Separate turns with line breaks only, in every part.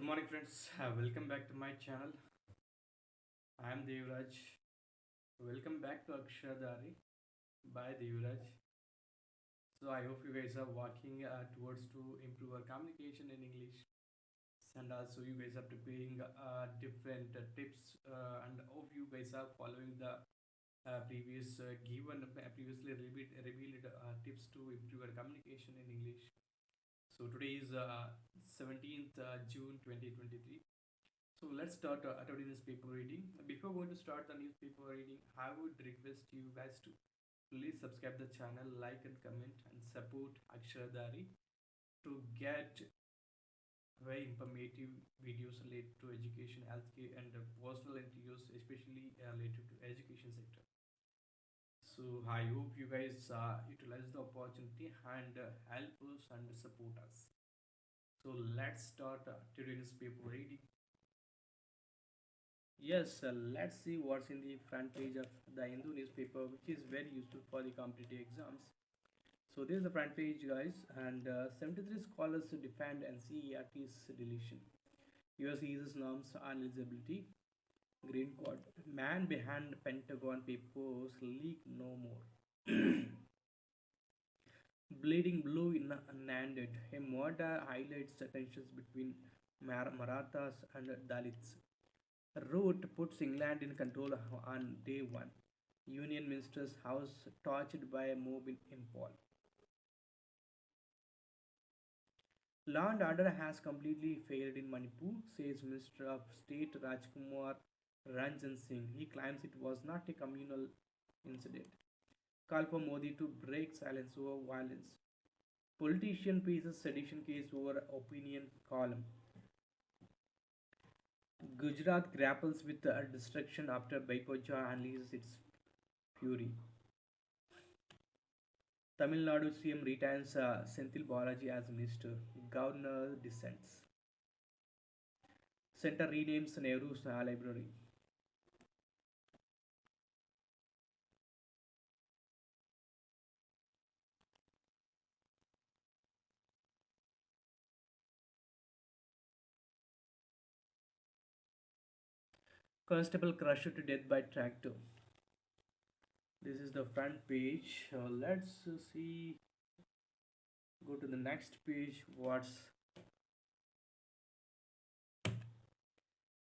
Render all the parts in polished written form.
Good morning, friends. Welcome back to my channel. I am Devraj. Welcome back to Akshadari by Devraj. So I hope you guys are working towards to improve our communication in English, and also you guys are preparing different tips, and hope you guys are following the previously revealed tips to improve our communication in English. So today is 17th June 2023. So let's start today's newspaper reading. Before going to start the newspaper reading, I would request you guys to please subscribe the channel, like and comment, and support Akshardari to get very informative videos related to education, healthcare, and personal interviews, especially related to education sector. So I hope you guys utilize the opportunity and help us and support us. So let's start today's newspaper reading. Yes, let's see what's in the front page of the Hindu newspaper, which is very useful for the competitive exams. So this is the front page, guys, and 73 scholars to defend NCERT's deletion. US uses norms on eligibility. Green Court. Man behind Pentagon papers leak no more. Bleeding blue in Nanded. A murder highlights the tensions between Marathas and Dalits. Root puts England in control on day one. Union Minister's house torched by a mob in Impal. Law and order has completely failed in Manipur, says Minister of State Rajkumar Ranjan Singh. He claims it was not a communal incident. Call for Modi to break silence over violence. Politician faces sedition case over opinion column. Gujarat grapples with destruction after Baipoja unleashes its fury. Tamil Nadu CM retains Senthil Balaji as minister. Governor dissents. Center renames Nehru's library. Constable crushed to death by tractor. This is the front page. Let's see. Go to the next page. What's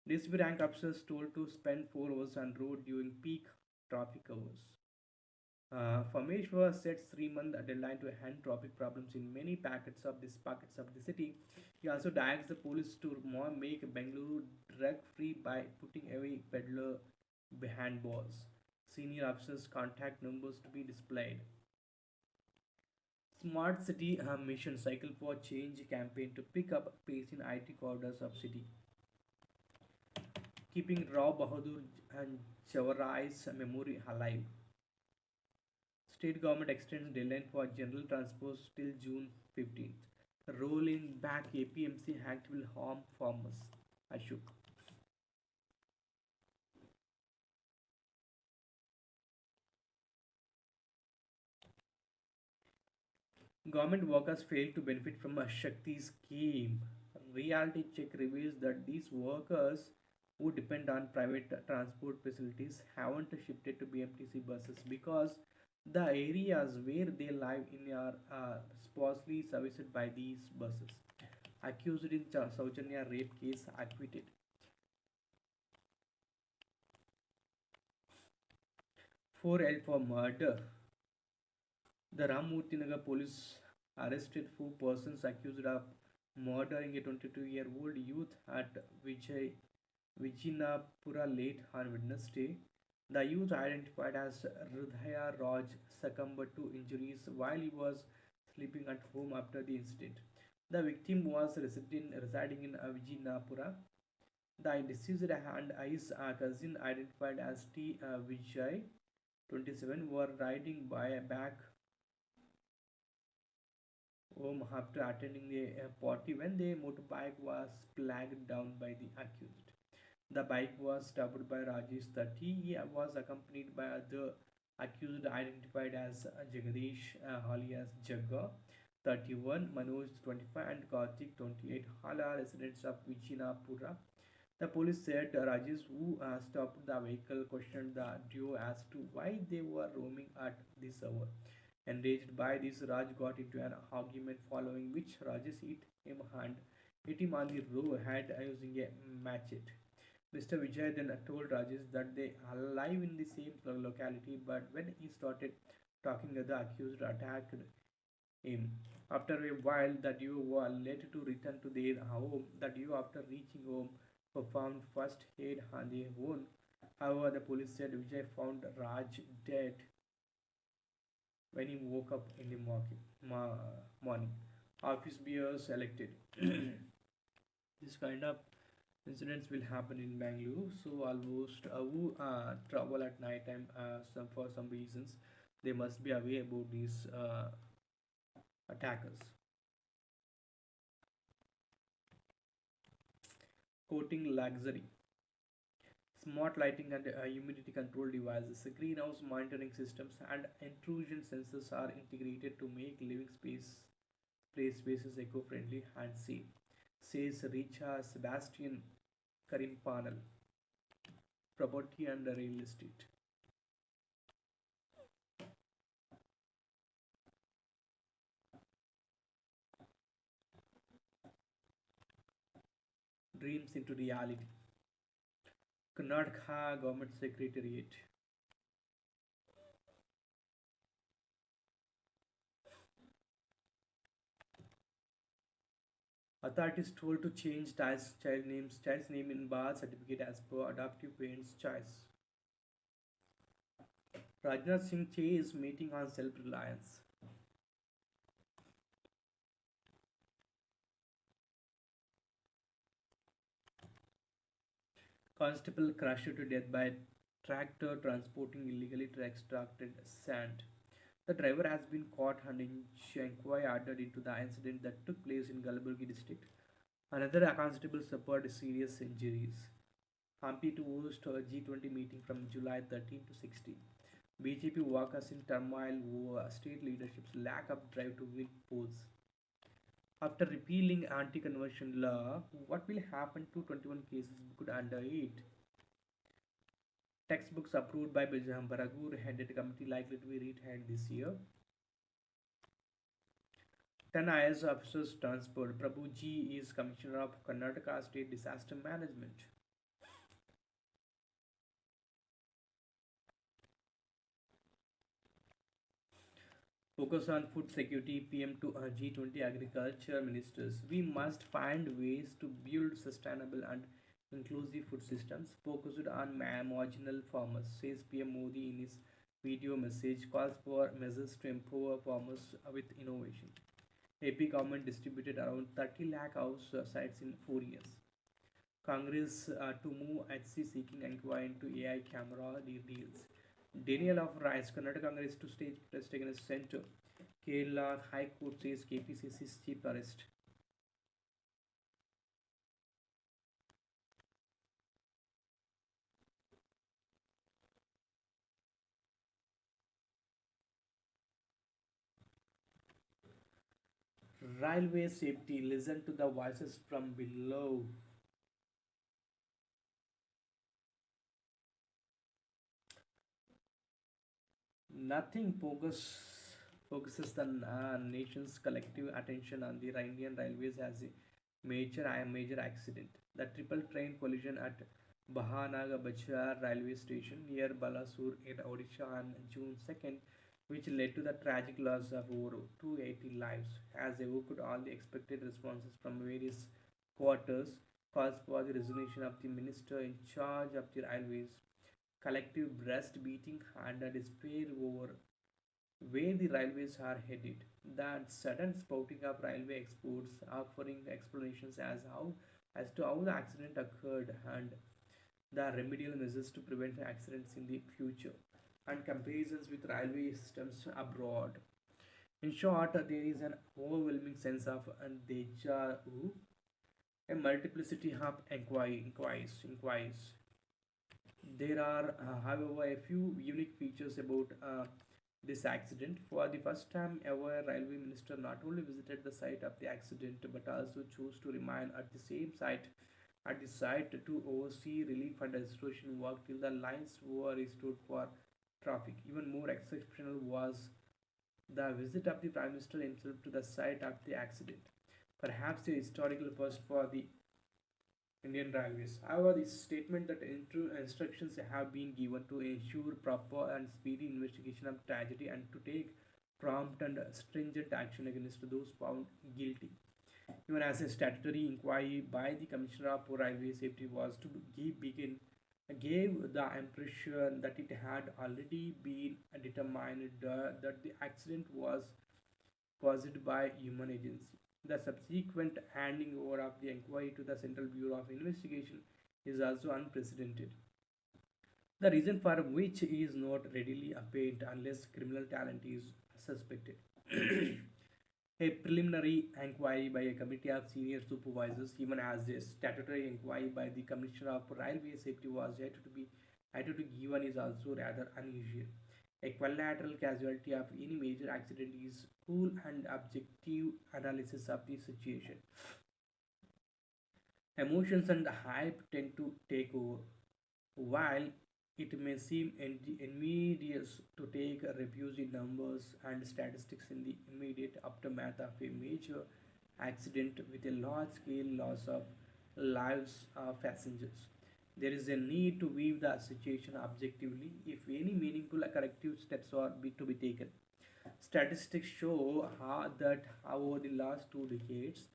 DCP rank officers told to spend 4 hours on road during peak traffic hours. Fameshwar sets 3 month deadline to end traffic problems in many pockets of the city. He also directs the police to make Bengaluru drug-free by putting away peddler behind bars. Senior officers' contact numbers to be displayed. Smart City Mission Cycle for Change campaign to pick up pace in IT corridors of city. Keeping Rao Bahadur and Chavarai's memory alive. State government extends deadline for general transport till June 15th. Rolling back APMC Act will harm farmers. Ashok. Government workers fail to benefit from a Shakti scheme. Reality check reveals that these workers who depend on private transport facilities haven't shifted to BMTC buses because the areas where they live in are sparsely serviced by these buses. Accused in Saujanya rape case acquitted. 4 held for murder. The Ramurtinagar police arrested 4 persons accused of murdering a 22-year-old youth at Vijinapura late on Wednesday. The youth, identified as Rudhaya Raj, succumbed to injuries while he was sleeping at home after the incident. The victim was residing in Vijinapura. The deceased and his cousin, identified as T. Vijay, 27, were riding back home after attending a party when the motorbike was flagged down by the accused. The bike was stopped by Rajesh 30. He was accompanied by other accused identified as Jagadish alias Jagga. 31, Manoj 25, and Karthik 28, all are residents of Vichinapura. The police said Rajesh, who stopped the vehicle, questioned the duo as to why they were roaming at this hour. Enraged by this, Raj got into an argument following which Rajesh hit him on the head using a machete. Mr. Vijay then told Rajesh that they are live in the same locality, but when he started talking, the accused attacked him. After a while, the duo were led to return to their home. The duo, after reaching home, performed first aid on their own. However, the police said Vijay found Raj dead when he woke up in the morning. Office beers selected. This kind of incidents will happen in Bangalore. So almost who travel at night time some for some reasons they must be aware about these attackers. Coating luxury. Smart lighting and humidity control devices, greenhouse monitoring systems, and intrusion sensors are integrated to make living play spaces eco-friendly and safe, says Richa Sebastian Karimpanel, property and real estate. Dreams into reality. Karnataka Government Secretariat. Authorities told to change child's name in birth certificate as per adoptive parents' choice. Rajnath Singh says meeting on self-reliance. Constable crushed to death by tractor transporting illegally extracted sand. The driver has been caught and inquiry ordered into the incident that took place in Galburgi district. Another constable suffered serious injuries. Hampi to host a G20 meeting from July 13 to 16. BJP workers in turmoil over state leadership's lack of drive to win polls. After repealing anti-conversion law, what will happen to 21 cases booked under it? Textbooks approved by Baragur headed committee likely to be retired this year. 10 IS officers transferred. Prabhu G is Commissioner of Karnataka State Disaster Management. Focus on food security. PM to G20 agriculture ministers. We must find ways to build sustainable and inclusive food systems focused on marginal farmers, says PM Modi in his video message. Calls for measures to empower farmers with innovation. AP government distributed around 30 lakh house sites in 4 years. Congress to move HC seeking inquiry into AI camera deals. Denial of rights. Karnataka Congress to stage protest against Centre. Kerala High Court says KPCC's chief arrest. Railway safety. Listen to the voices from below. Nothing focuses the nation's collective attention on the Indian Railways as a major accident. The triple train collision at Bahanaga Bachar railway station near Balasur in Odisha on June 2nd, which led to the tragic loss of over 280 lives, has evoked all the expected responses from various quarters, calls for the resignation of the minister in charge of the railways, collective breast beating, and a despair over where the railways are headed. That sudden spouting of railway exports, offering explanations as to how the accident occurred and the remedial measures to prevent accidents in the future, and comparisons with railway systems abroad. In short, there is an overwhelming sense of deja vu, a multiplicity of inquiries. There are, however, a few unique features about this accident. For the first time ever, railway minister not only visited the site of the accident but also chose to remain at the site to oversee relief and restoration work till the lines were restored for traffic. Even more exceptional was the visit of the Prime Minister himself to the site of the accident, perhaps a historical first for the Indian Railways. However, the statement that instructions have been given to ensure proper and speedy investigation of tragedy and to take prompt and stringent action against those found guilty. Even as a statutory inquiry by the Commissioner of Railway Safety was to begin, gave the impression that it had already been determined that the accident was caused by human agency. The subsequent handing over of the inquiry to the Central Bureau of Investigation is also unprecedented. The reason for which is not readily apparent unless criminal talent is suspected. A preliminary inquiry by a committee of senior supervisors, even as a statutory inquiry by the Commissioner of Railway Safety was yet to be given, is also rather unusual. A collateral casualty of any major accident is cool and objective analysis of the situation. Emotions and hype tend to take over. While it may seem invidious to take refuge in numbers and statistics in the immediate aftermath of a major accident with a large scale loss of lives of passengers, there is a need to view the situation objectively if any meaningful corrective steps are to be taken. Statistics show that over the last 2 decades,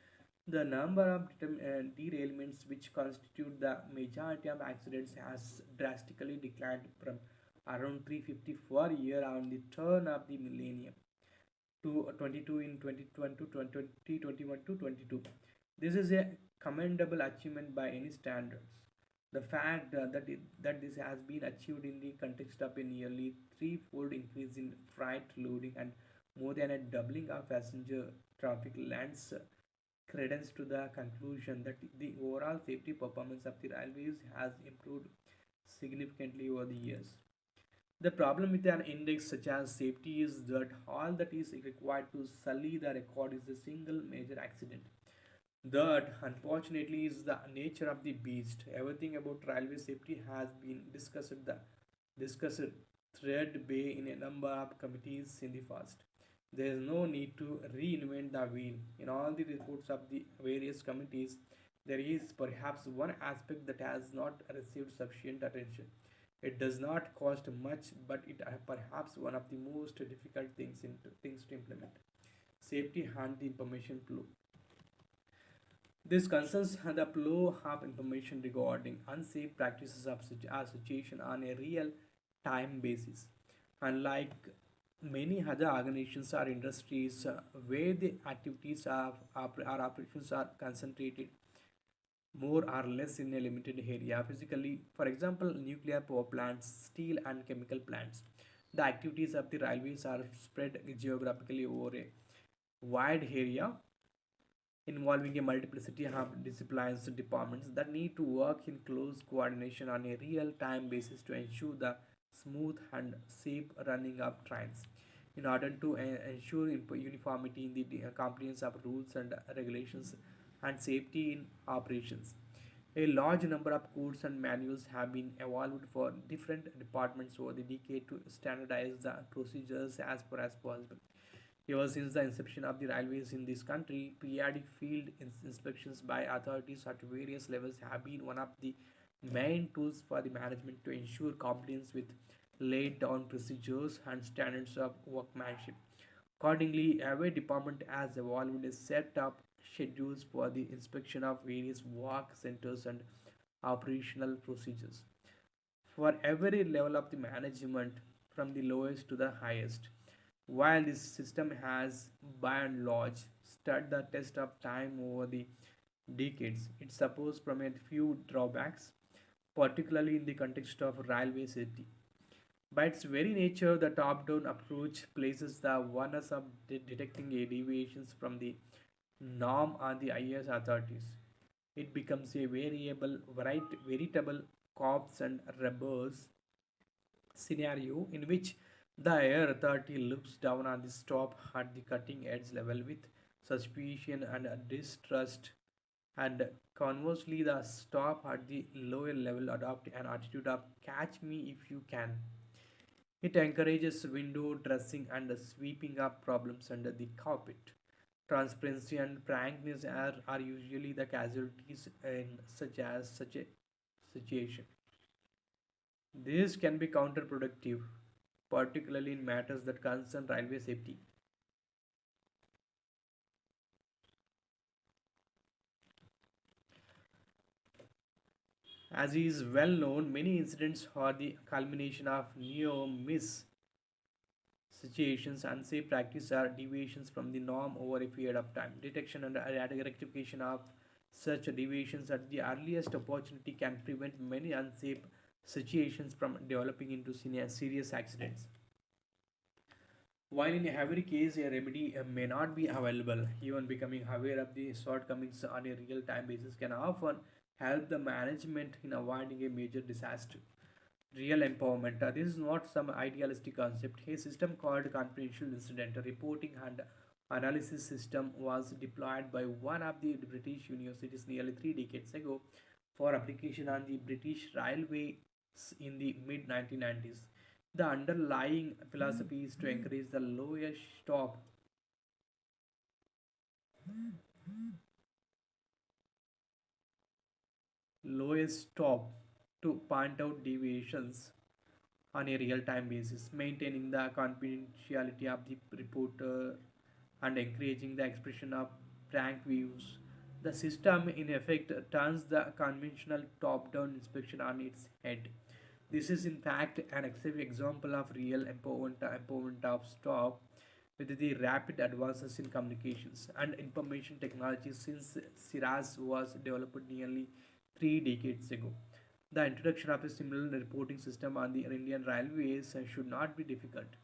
the number of derailments, which constitute the majority of accidents, has drastically declined from around 350 per year on the turn of the millennium to 22 in 2021 to 2021 to 22. This is a commendable achievement by any standards. The fact that this has been achieved in the context of a nearly threefold increase in freight loading and more than a doubling of passenger traffic lends credence to the conclusion that the overall safety performance of the railways has improved significantly over the years. The problem with an index such as safety is that all that is required to sully the record is a single major accident. That, unfortunately, is the nature of the beast. Everything about railway safety has been discussed thread bay in a number of committees in the past. There is no need to reinvent the wheel. In all the reports of the various committees, there is perhaps one aspect that has not received sufficient attention. It does not cost much, but it perhaps one of the most difficult things to implement. Safety and the information flow. This concerns the flow of information regarding unsafe practices of association on a real time basis. Unlike many other organizations or industries where the activities of our operations are concentrated more or less in a limited area physically, for example, nuclear power plants, steel and chemical plants. The activities of the railways are spread geographically over a wide area involving a multiplicity of disciplines and departments that need to work in close coordination on a real time basis to ensure the smooth and safe running of trains. In order to ensure uniformity in the compliance of rules and regulations and safety in operations, a large number of codes and manuals have been evolved for different departments over the decade to standardize the procedures as far as possible. Ever since the inception of the railways in this country, periodic field inspections by authorities at various levels have been one of the main tools for the management to ensure compliance with laid down procedures and standards of workmanship. Accordingly, every department has evolved a set of schedules for the inspection of various work centers and operational procedures for every level of the management from the lowest to the highest. While this system has by and large stood the test of time over the decades, it suffers from a few drawbacks, particularly in the context of railway safety. By its very nature, the top down approach places the onus of detecting a deviations from the norm on the IAS authorities. It becomes a veritable cops and robbers scenario in which The air authority looks down on the stop at the cutting edge level with suspicion and distrust, and conversely, the stop at the lower level adopt an attitude of catch me if you can. It encourages window dressing and sweeping up problems under the carpet. Transparency and frankness are usually the casualties in such a situation. This can be counterproductive, particularly in matters that concern railway safety. As is well known, many incidents are the culmination of near miss situations. Unsafe practice are deviations from the norm over a period of time. Detection and rectification of such deviations at the earliest opportunity can prevent many unsafe situations from developing into serious accidents. While in every case a remedy may not be available, even becoming aware of the shortcomings on a real time basis can often help the management in avoiding a major disaster. Real empowerment. This is not some idealistic concept. A system called confidential incident reporting and analysis system was deployed by one of the British universities nearly 3 decades ago for application on the British Railways in the mid 1990s. The underlying philosophy is to encourage the lowest stop to point out deviations on a real time basis, maintaining the confidentiality of the reporter and encouraging the expression of frank views. The system, in effect, turns the conventional top down inspection on its head. This is, in fact, an example of real empowerment of staff with the rapid advances in communications and information technology since SIRAS was developed nearly 3 decades ago. The introduction of a similar reporting system on the Indian Railways should not be difficult.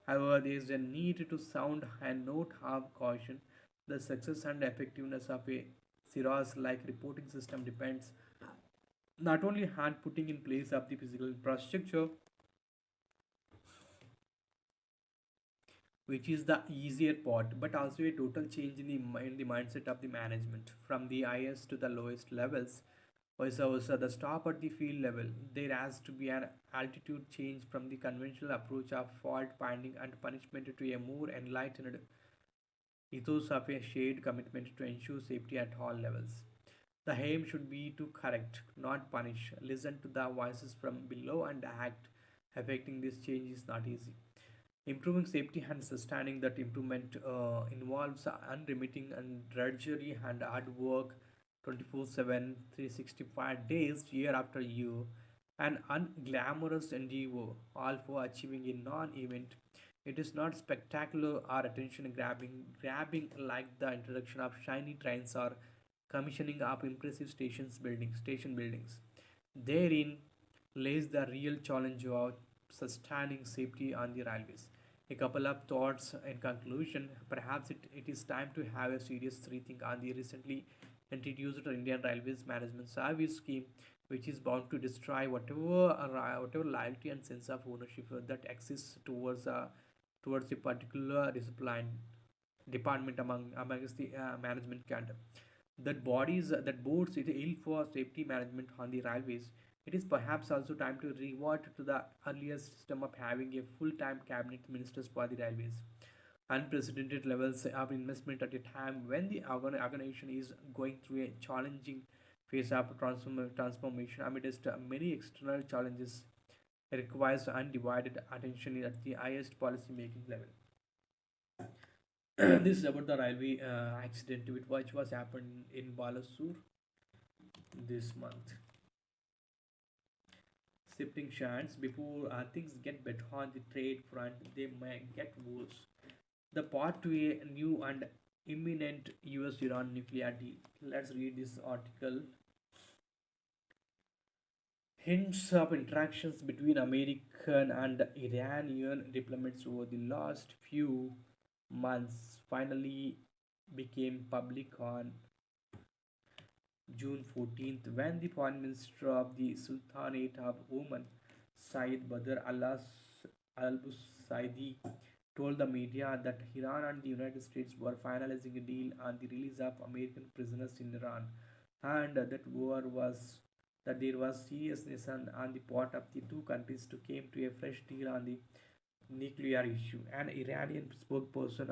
However, there is a need to sound a note of caution. The success and effectiveness of a SIRAS like reporting system depends not only on putting in place of the physical infrastructure, which is the easier part, but also a total change in the mindset of the management from the highest to the lowest levels. Vice versa, the stop at the field level, there has to be an altitude change from the conventional approach of fault finding and punishment to a more enlightened ethos of a shared commitment to ensure safety at all levels. The aim should be to correct, not punish. Listen to the voices from below and act. Affecting this change is not easy. Improving safety and sustaining that improvement involves unremitting and drudgery and hard work 24/7, 365 days, year after year, an unglamorous endeavor, all for achieving a non event. It is not spectacular or attention grabbing like the introduction of shiny trains or commissioning of impressive station buildings. Therein lays the real challenge of sustaining safety on the railways. A couple of thoughts in conclusion. Perhaps it is time to have a serious rethink on the recently introduced Indian Railways Management Service Scheme, which is bound to destroy whatever loyalty and sense of ownership that exists towards a particular discipline department amongst the management cadre. That boards it ill for safety management on the railways. It is perhaps also time to revert to the earlier system of having a full-time cabinet ministers for the railways. Unprecedented levels of investment at a time when the organization is going through a challenging phase of transformation amidst many external challenges requires undivided attention at the highest policy making level. This is about the railway accident which was happened in Balasur this month. Shifting chance before things get better on the trade front, they may get worse. The path to a new and imminent US Iran nuclear deal. Let's read this article. Hints of interactions between American and Iranian diplomats over the last few months finally became public on June 14th when the Foreign Minister of the Sultanate of Oman, Saeed Badr Al Saidi told the media that Iran and the United States were finalizing a deal on the release of American prisoners in Iran, and that there was seriousness on the part of the two countries to came to a fresh deal on the nuclear issue. An Iranian spokesperson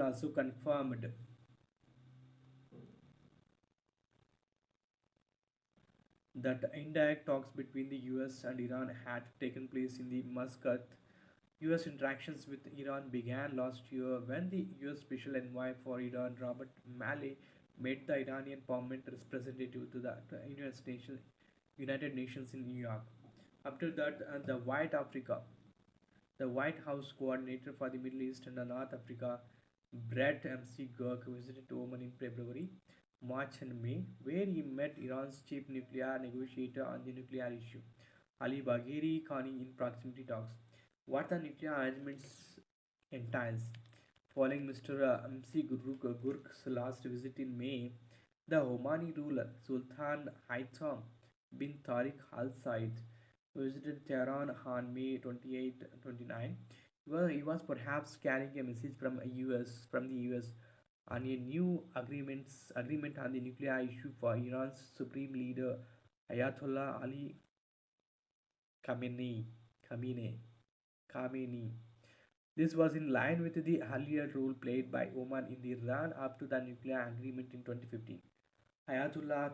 also confirmed that indirect talks between the US and Iran had taken place in the Muscat. US interactions with Iran began last year when the US Special Envoy for Iran, Robert Malley, met the Iranian permanent representative to the United Nations in New York. After that, the White House coordinator for the Middle East and North Africa, Brett MC Girk, visited Oman in February, March, and May, where he met Iran's chief nuclear negotiator on the nuclear issue, Ali Bagheri Khani, in proximity talks. What the nuclear arrangements entails. Following Mr. MC Gurk's last visit in May, the Omani ruler Sultan Haitham bin Tariq Al Said visited Tehran on May 28 29. Well, he was perhaps carrying a message from the US on a new agreement on the nuclear issue for Iran's supreme leader Ayatollah Ali Khamenei. Khamenei. Khamenei. This was in line with the earlier role played by Oman in the run up to the nuclear agreement in 2015. Ayatollah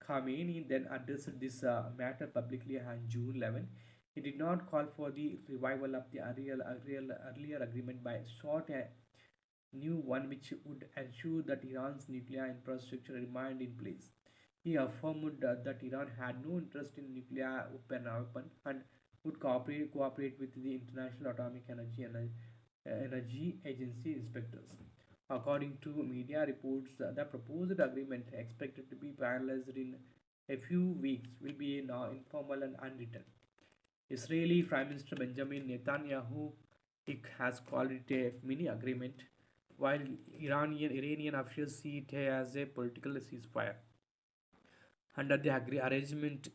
Khamenei then addressed this matter publicly on June 11. He did not call for the revival of the earlier agreement by sought a new one which would ensure that Iran's nuclear infrastructure remained in place. He affirmed that Iran had no interest in nuclear weapon and would cooperate with the International Atomic Energy Agency inspectors. According to media reports, the proposed agreement, expected to be finalized in a few weeks, will be now informal and unwritten. Israeli Prime Minister Benjamin Netanyahu has called it a mini agreement, while Iranian officials see it as a political ceasefire. Under the arrangement,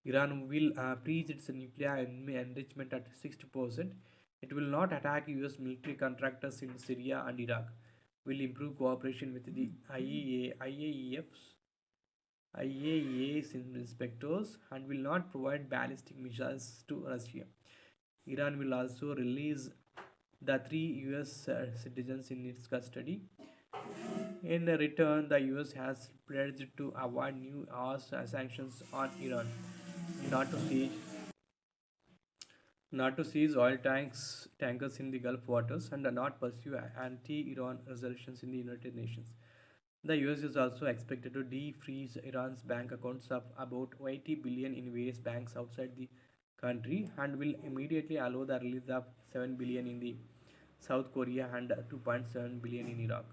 Iran will freeze its nuclear enrichment at 60%. It will not attack US military contractors in Syria and Iraq. Will improve cooperation with the IAEA's inspectors and will not provide ballistic missiles to Russia. Iran will also release the three US citizens in its custody. In return, the US has pledged to avoid new sanctions on Iran, not to siege not to seize tankers in the Gulf waters, and not pursue anti-Iran resolutions in the United Nations. The US is also expected to defreeze Iran's bank accounts of about 80 billion in various banks outside the country and will immediately allow the release of 7 billion in the South Korea and 2.7 billion in Iraq.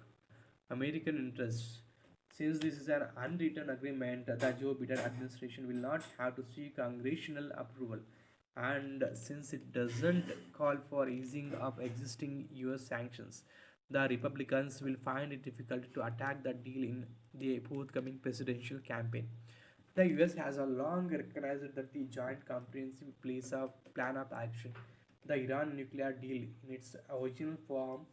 American interests. Since this is an unwritten agreement, the Joe Biden administration will not have to seek congressional approval. And since it doesn't call for easing of existing US sanctions, the Republicans will find it difficult to attack the deal in the forthcoming presidential campaign. The US has a long recognized that the Joint Comprehensive Plan of Action, the Iran nuclear deal in its original form,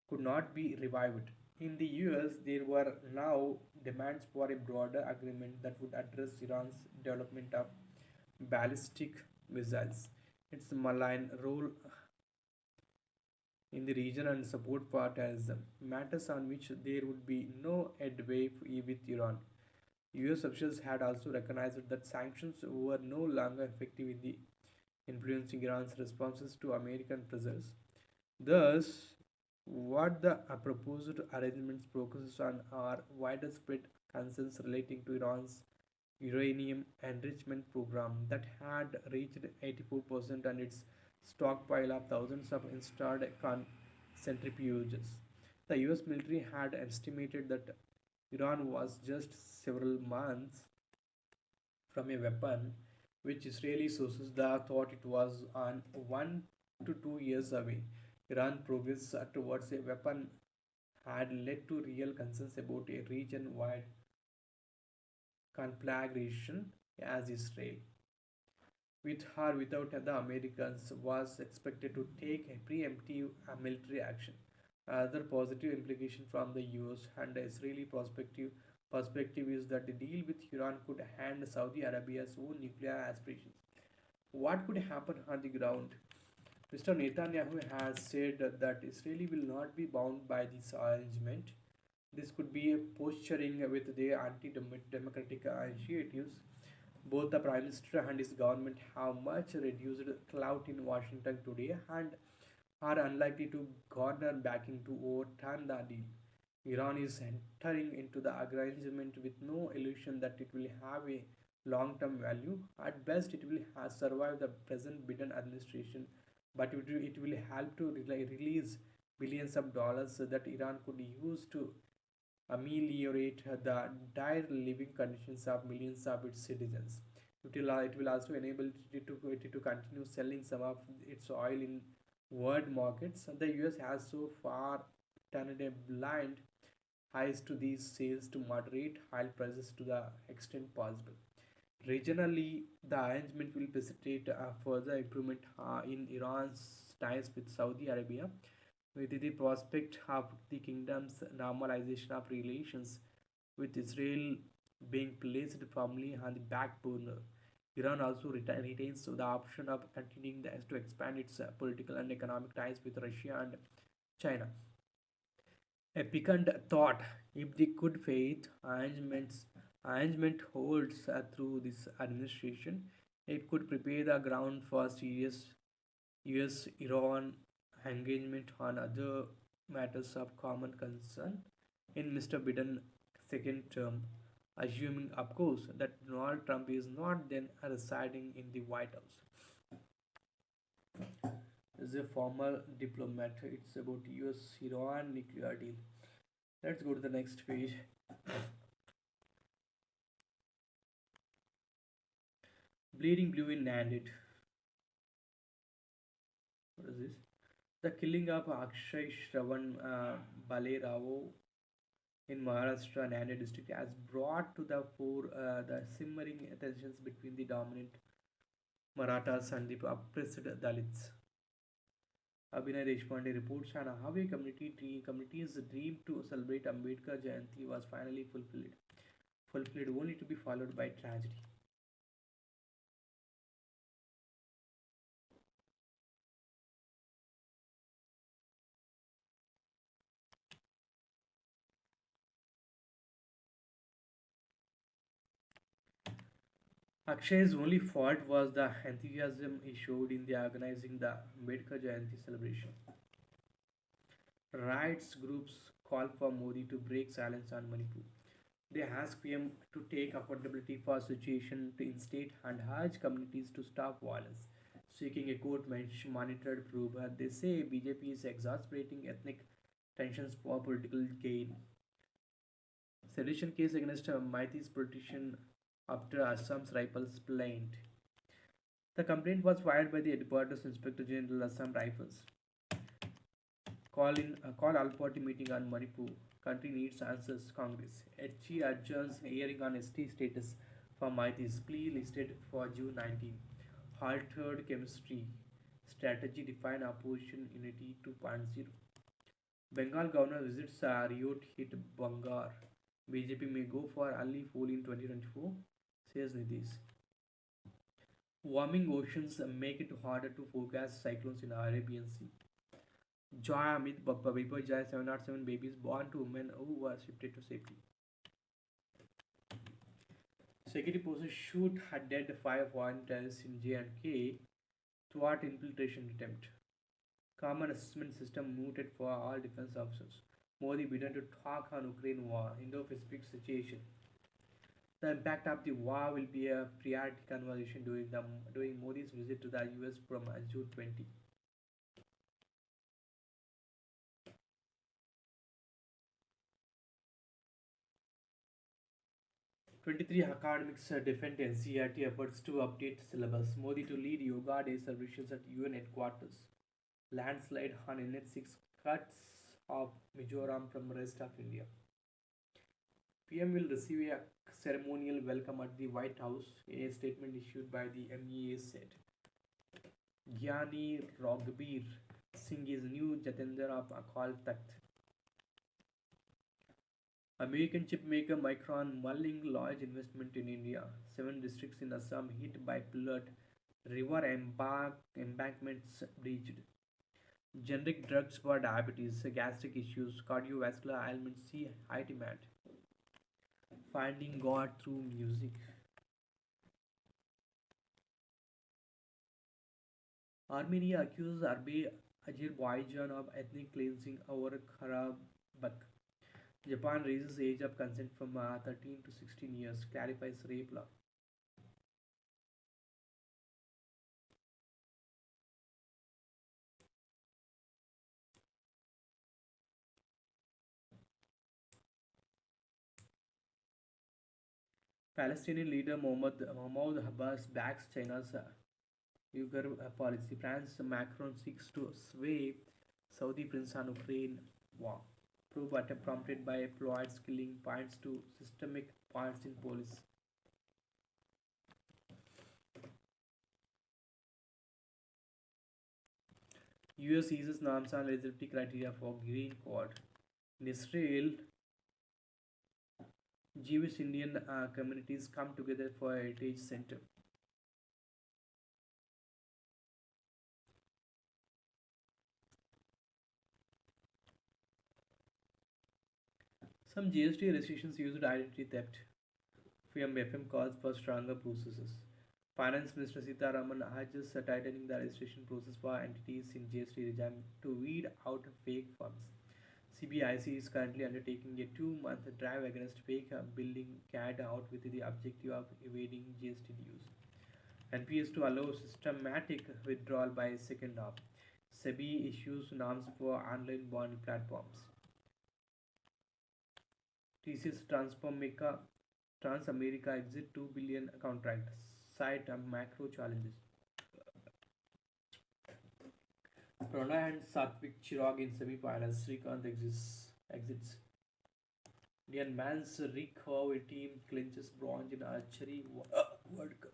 could not be revived. In the US, there were now demands for a broader agreement that would address Iran's development of ballistic missiles, its malign role in the region, and support for terrorism, matters on which there would be no headway with Iran. US officials had also recognized that sanctions were no longer effective in the influencing Iran's responses to American pressures. Thus, what the proposed arrangements focus on are widespread concerns relating to Iran's uranium enrichment program that had reached 84% and its stockpile of thousands of installed centrifuges. The US military had estimated that Iran was just several months from a weapon, which Israeli sources thought it was on 1 to 2 years away. Iran progress towards a weapon had led to real concerns about a region wide conflagration as Israel. With or without the Americans, was expected to take a preemptive military action. Another positive implication from the US and Israeli perspective is that the deal with Iran could hand Saudi Arabia's own nuclear aspirations. What could happen on the ground? Mr. Netanyahu has said that Israel will not be bound by this arrangement. This could be a posturing with their anti-democratic initiatives. Both the Prime Minister and his government have much reduced clout in Washington today and are unlikely to garner backing to overturn the deal. Iran is entering into the arrangement with no illusion that it will have a long term value. At best, it will have survived the present Biden administration, but it will help to release billions of dollars that Iran could use to ameliorate the dire living conditions of millions of its citizens. It will also enable it to continue selling some of its oil in world markets. The US has so far turned a blind eyes to these sales to moderate oil prices to the extent possible. Regionally, the arrangement will facilitate further improvement in Iran's ties with Saudi Arabia, with the prospect of the kingdom's normalization of relations with Israel being placed firmly on the back burner. Iran also retains the option of continuing to expand its political and economic ties with Russia and China. A piquant thought: if the good faith arrangement holds through this administration, it could prepare the ground for serious US Iran engagement on other matters of common concern in Mr. Biden's second term, assuming, of course, that Donald Trump is not then residing in the White House. As a former diplomat, it's about US Iran nuclear deal. Let's go to the next page. Bleeding blue in Nanded. What is this? The killing of Akshay Shravan Balerao in Maharashtra Nanded district has brought to the fore the simmering tensions between the dominant Marathas and the oppressed Dalits. Abhinay Deshpande reports on how a community's dream to celebrate Ambedkar Jayanti was finally fulfilled only to be followed by tragedy. Akshay's only fault was the enthusiasm he showed in the organizing the Ambedkar Jayanti celebration. Rights groups call for Modi to break silence on Manipur. They ask PM to take accountability for situation to instate and urge communities to stop violence, seeking a court monitored proof. They say BJP is exasperating ethnic tensions for political gain. Sedition case against Maithi's politician after Assam's rifles plaint. The complaint was filed by the headquarters Inspector General Assam Rifles. Call all party meeting on Manipur. Country needs answers. Congress. HG adjourns hearing on ST status for Maithi's plea listed for June 19. Altered chemistry. Strategy define opposition unity 2.0. Bengal governor visits Riot hit Bangar. BJP may go for early poll in 2024, says Nitish. Warming oceans make it harder to forecast cyclones in Arabian Sea. Joy Amit Bipajai 707 babies born to women who were shifted to safety. Security forces shoot at dead 5 foreign terrorists in J&K thwart infiltration attempt. Common assessment system mooted for all defense officers. Modi began to talk on Ukraine war, Indo-Pacific situation. The impact of the war will be a priority conversation during Modi's visit to the US from June 20. 23 academics defend NCERT efforts to update syllabus. Modi to lead Yoga Day celebrations at UN headquarters. Landslide on NH6 cuts off Mizoram from rest of India. PM will receive a ceremonial welcome at the White House, a statement issued by the MEA said. Gyani Rogbir Singh is new Jatendra of Akal Takht. American chipmaker Micron mulling large investment in India. Seven districts in Assam hit by flood. River embankments breached. Generic drugs for diabetes, gastric issues, cardiovascular ailments see high demand. Finding God through music. Armenia accuses Azerbaijan of ethnic cleansing over Karabakh. Japan raises age of consent from 13 to 16 years, clarifies rape law. Palestinian leader Mahmoud Abbas backs China's Uyghur policy. France Macron seeks to sway Saudi prince on Ukraine war. Probe attempt prompted by Floyd's killing points to systemic faults in police. US eases norms on eligibility criteria for green card. In Israel, Jewish Indian communities come together for a heritage center. Some GST restrictions used identity theft. FM calls for stronger processes. Finance Minister Sitaraman urges tightening the registration process for entities in GST regime to weed out fake firms. CBIC is currently undertaking a 2-month drive against fake billing carried out with the objective of evading GST dues. NPS to allow systematic withdrawal by second half. SEBI issues norms for online bond platforms. TCS Transamerica exit 2 billion contract. Cite macro challenges. Pranay and Satvik Chirag in semi-finals. Srikanth exits. Indian men's recurve team clinches bronze in archery World Cup.